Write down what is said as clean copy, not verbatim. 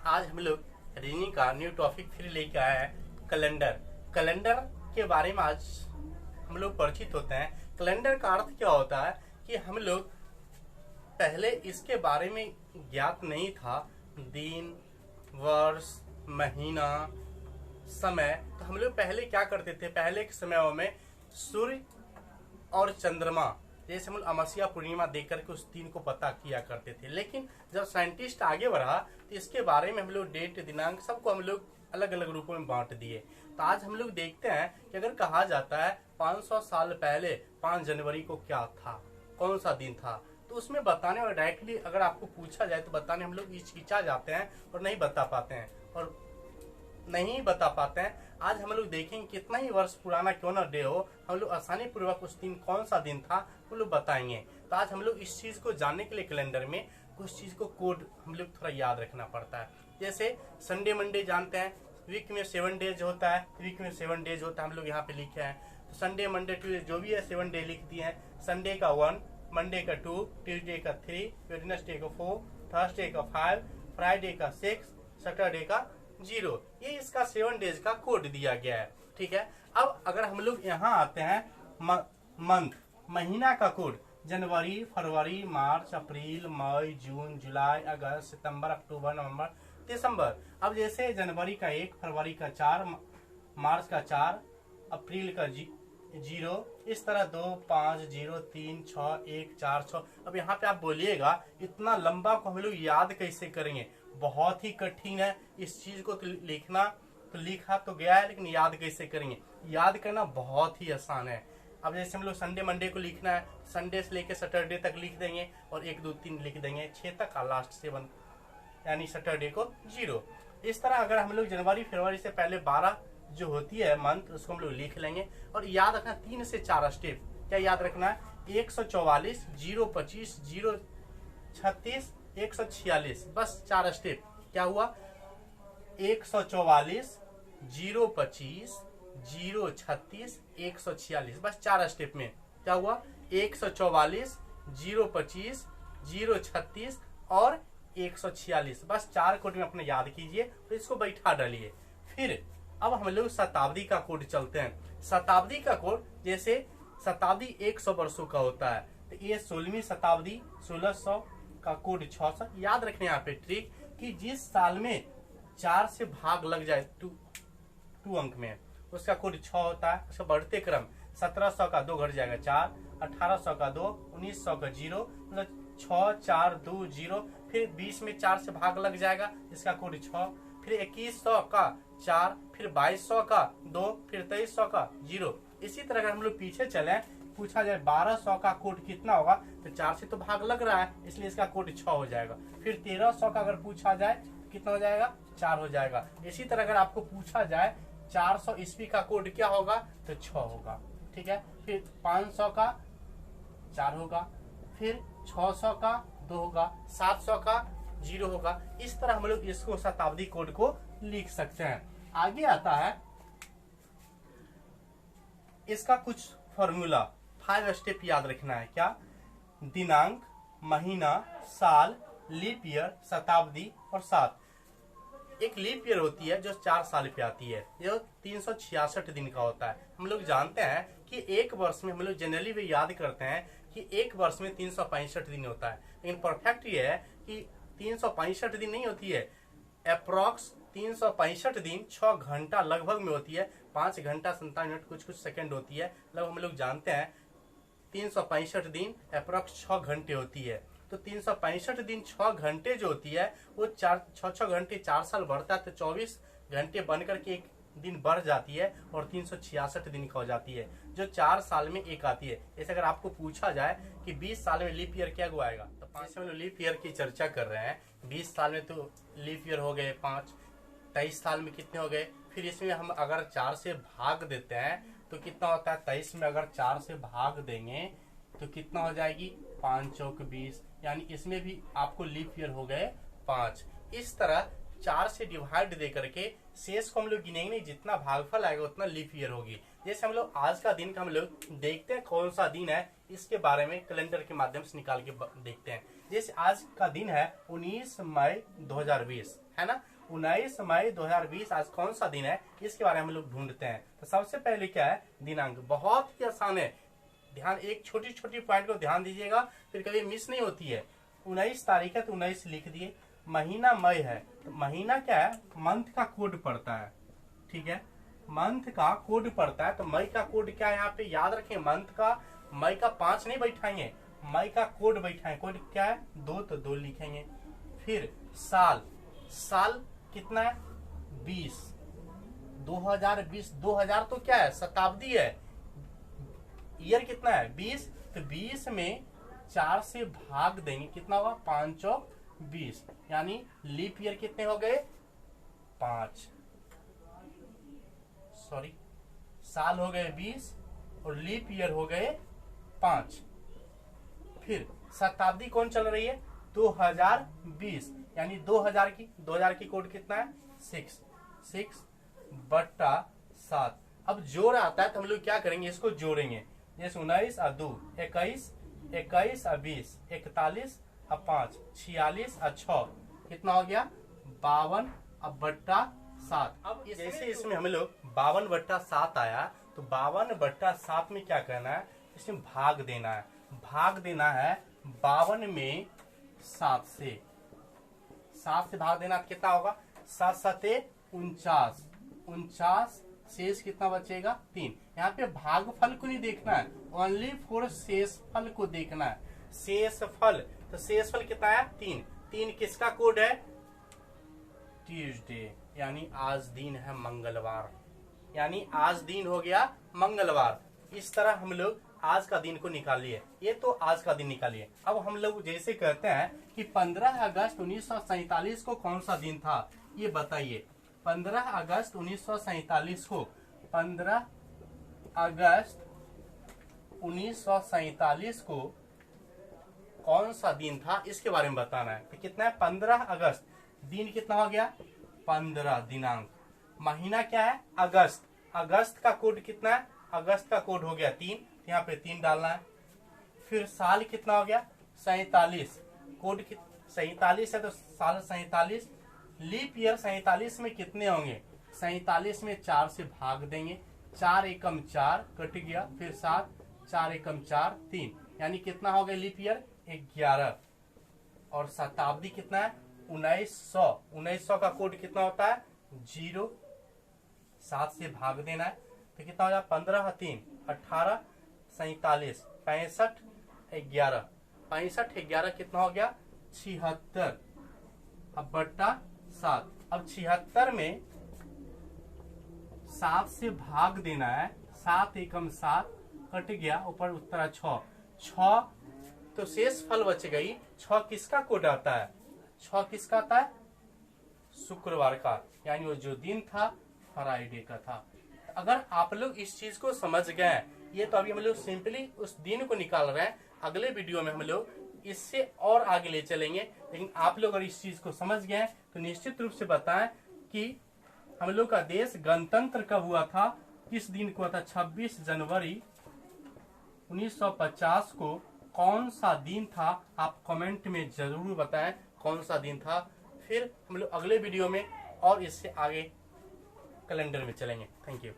आज हम लोग रीडिंग का न्यू टॉपिक फिर लेके आए हैं कैलेंडर। कैलेंडर के बारे में आज हम लोग परिचित होते हैं। कैलेंडर का अर्थ क्या होता है कि हम लोग पहले इसके बारे में ज्ञात नहीं था। दिन, वर्ष, महीना, समय। तो हम लोग पहले क्या करते थे, पहले के समयों में सूर्य और चंद्रमा जैसे हम लोग अमावस्या पूर्णिमा देख करके उस दिन को पता किया करते थे। लेकिन जब साइंटिस्ट आगे बढ़ा तो इसके बारे में हम लोग डेट, दिनांक सबको हम लोग अलग अलग रूपों में बांट दिए। तो आज हम लोग देखते हैं कि अगर कहा जाता है 500 साल पहले 5 जनवरी को क्या था, कौन सा दिन था, तो उसमें बताने और डायरेक्टली अगर आपको पूछा जाए तो बताने हम लोग हिचकिचा जाते हैं और नहीं बता पाते हैं। आज हम लोग देखेंगे कितना ही वर्ष पुराना क्यों ना डे हो, हम लोग आसानी पूर्वक उस दिन कौन सा दिन था वो लोग बताएंगे। तो आज हम लोग इस चीज को जानने के लिए कैलेंडर में कुछ चीज को कोड हम लोग थोड़ा याद रखना पड़ता है। जैसे संडे मंडे जानते हैं, वीक में 7 डेज होता है, हम लोग यहाँ पे लिखे हैं। तो संडे मंडे ट्यूजडे जो भी है 7 डे लिख दिए हैं। संडे का 1, मंडे का 2, ट्यूजडे का 3, वेडनेसडे का 4, थर्सडे का 5, फ्राइडे का 6, सैटरडे का 0। ये इसका 7 डेज का कोड दिया गया है। ठीक है। अब अगर हम लोग यहाँ आते हैं मंथ, महीना का कोड, जनवरी, फरवरी, मार्च, अप्रैल, मई, जून, जुलाई, अगस्त, सितंबर, अक्टूबर, नवंबर, दिसंबर। अब जैसे जनवरी का 1, फरवरी का 4, मार्च का 4, अप्रैल का 0, इस तरह 2, 5, 0, 3, 6, 1, 4, 6। अब यहाँ पे आप बोलिएगा इतना लंबा को हम लोग याद कैसे करेंगे, बहुत ही कठिन है इस चीज को लिखना। तो लिखा तो गया है लेकिन याद कैसे करेंगे, याद करना बहुत ही आसान है। अब जैसे हम लोग संडे मंडे को लिखना है, संडे से लेके सैटरडे तक लिख देंगे और 1, 2, 3 लिख देंगे, 6 तक का लास्ट 7 यानी सैटरडे को 0। इस तरह अगर हम लोग जनवरी फरवरी से पहले 12 जो होती है मंथ उसको हम लोग लिख लेंगे। और याद रखना 3 से 4 स्टेप। क्या याद रखना है? 144, 025, 036, 146, बस 4 स्टेप। क्या हुआ? 144, 025, 036, 146, बस 4 स्टेप में क्या हुआ? 144, 025, 036 और 146, बस 4 कोड में अपने याद कीजिए तो इसको बैठा डालिए। फिर अब हम लोग शताब्दी का कोड चलते हैं। शताब्दी का कोड जैसे शताब्दी 100 वर्षों का होता है, तो ये 16वीं शताब्दी 1600 का कोड 600। याद रखने यहाँ पे ट्रिक कि जिस साल में 4 से भाग लग जाए 2 अंक में, उसका कोड 6 होता है। उसका बढ़ते क्रम 1700 का 2 घट जाएगा 4, 1800 का 2, 1900 का 0, मतलब 6, 4, 2, 0। फिर 20 में 4 से भाग लग जाएगा, इसका कोड 6। फिर 2100 का 4, फिर 2200 का 2, फिर 2300 का 0। इसी तरह अगर हम लोग पीछे चले, पूछा जाए 1200 का कोड कितना होगा, तो 4 से तो भाग लग रहा है इसलिए इसका कोड 6 हो जाएगा। फिर 1300 का अगर पूछा जाए कितना हो जाएगा? 4 हो जाएगा। इसी तरह अगर आपको पूछा जाए 400 ईस्वी का कोड क्या होगा, तो 6 होगा। ठीक है। फिर 500 का 4 होगा, फिर 600 का 2 होगा, 700 का 0 होगा। इस तरह हम लोग इसको शताब्दी कोड को लिख सकते हैं। आगे आता है इसका कुछ फॉर्मूला, 5 स्टेप याद रखना है। क्या? दिनांक, महीना, साल, लीप ईयर, शताब्दी और 7। एक लीप ईयर होती है जो 4 साल पे आती है, जो 366 दिन का होता है। हम लोग जानते हैं कि एक वर्ष में हम लोग जनरली भी याद करते हैं कि एक वर्ष में 365 दिन होता है, लेकिन परफेक्ट ये है कि 365 दिन नहीं होती है। अप्रॉक्स 365 दिन 6 घंटा लगभग में होती है, 5 घंटा 57 मिनट कुछ सेकंड होती है। लगभग हम लोग जानते हैं 365 दिन अप्रॉक्स 6 घंटे होती है। तो 365 दिन 6 घंटे जो होती है वो 6 घंटे 4 साल बढ़ता है, तो 24 घंटे बनकर के एक दिन बढ़ जाती है और 366 दिन का हो जाती है, जो 4 साल में एक आती है। जैसे अगर आपको पूछा जाए कि 20 साल में लीप ईयर क्या आएगा, तो 5 में लीप ईयर की चर्चा कर रहे हैं। 20 साल में तो लीप ईयर हो गए 5, 23 साल में कितने हो गए? फिर इसमें हम अगर 4 से भाग देते हैं तो कितना होता है? 23 में अगर 4 से भाग देंगे तो कितना हो जाएगी? 5 चौक 20, यानी इसमें भी आपको लीप ईयर हो गए 5। इस तरह 4 से डिवाइड दे करके शेष को हम लोग गिनेंगे नहीं, जितना भागफल आएगा उतना लीप ईयर होगी। जैसे हम लोग आज का दिन का हम लोग देखते हैं कौन सा दिन है, इसके बारे में कैलेंडर के माध्यम से निकाल के देखते हैं। जैसे आज का दिन है 19 मई 2020, है ना। 19 मई 2020 आज कौन सा दिन है, इसके बारे में हम लोग ढूंढते हैं। तो सबसे पहले क्या है, दिनांक। बहुत ही आसान है, ध्यान, एक छोटी छोटी पॉइंट को ध्यान दीजिएगा, फिर कभी मिस नहीं होती है। 19 तारीख है तो 19 लिख दिए। महीना मई है, तो महीना क्या है, मंथ का कोड पड़ता है, ठीक है, मंथ का कोड पड़ता है। तो मई का कोड क्या है, यहाँ पे याद रखें, मंथ का, मई का 5 नहीं बैठाएंगे, मई का कोड बैठाएंगे। कोड क्या है, 2, तो 2 लिखेंगे। फिर साल, साल कितना है, 20, 2020, 2000 तो क्या है, शताब्दी है। ईयर कितना है, 20, तो 20 में 4 से भाग देंगे, कितना होगा, 520, यानी लीप ईयर कितने हो गए, 5, सॉरी, साल हो गए 20 और लीप ईयर हो गए 5। फिर शताब्दी कौन चल रही है, 2020, यानी 2000 की कोड कितना है, 6/7। अब जोड़ आता है तो हम लोग क्या करेंगे, इसको जोड़ेंगे। जैसे 19 और 2 21, 21 और 20 41 और 5 46 और 6 कितना हो गया, 52/7। अब जैसे इसमें हम लोग 52/7 आया, तो 52/7 में क्या करना है, इसमें भाग देना है। भाग देना है 52 में 7 से, 7 से भाग देना, कितना होगा, 7 7 49, 49, शेष कितना बचेगा, 3। यहाँ पे भागफल को नहीं देखना है, ओनली फॉर शेषफल को देखना है। शेषफल, तो शेषफल कितना है, 3। 3 किसका कोड है, ट्यूसडे, यानी आज दिन है मंगलवार, यानी आज दिन हो गया मंगलवार। इस तरह हम लोग आज का दिन को निकालिए, ये तो आज का दिन निकालिए। अब हम लोग जैसे कहते हैं कि 15 अगस्त 1947 को कौन सा दिन था, ये बताइए। 15 अगस्त 1947 को, 15 अगस्त 1947 को कौन सा दिन था, इसके बारे में बताना है। तो कितना है, 15 अगस्त, दिन कितना हो गया, 15, दिनांक। महीना क्या है, अगस्त, अगस्त का कोड कितना है, अगस्त का कोड हो गया 3, यहाँ पे 3 डालना है। फिर साल कितना हो गया, 47, कोड 47 है तो साल 47। लीप ईयर 47 में कितने होंगे, 47 में 4 से भाग देंगे, 4 एकम 4 कट गया, फिर 7, 4 एकम 4 3, यानी कितना हो गया लीप ईयर, 11। और शताब्दी कितना है, 1900। 1900 का कोड कितना होता है, 0, 7 से भाग देना है, तो कितना हो जाए, 15 3 18, 47, 65 11, 65 11 कितना हो गया, 76। अब बट्टा 7, अब 76 में 7 से भाग देना है, 7 एकम 7 कट गया, ऊपर उत्तरा 6, 6 तो शेष फल बच गई। 6 किसका कोड आता है, 6 किसका आता है, शुक्रवार का, यानी वो जो दिन था फ्राइडे का था। अगर आप लोग इस चीज को समझ गए, ये तो अभी हम लोग सिंपली उस दिन को निकाल रहे हैं, अगले वीडियो में हम लोग इससे और आगे ले चलेंगे। लेकिन आप लोग अगर इस चीज को समझ गए तो निश्चित रूप से बताएं कि हम लोग का देश गणतंत्र कब हुआ था, किस दिन को हुआ था, 26 जनवरी 1950 को कौन सा दिन था, आप कमेंट में जरूर बताएं कौन सा दिन था। फिर हम लोग अगले वीडियो में और इससे आगे कैलेंडर में चलेंगे। Thank you.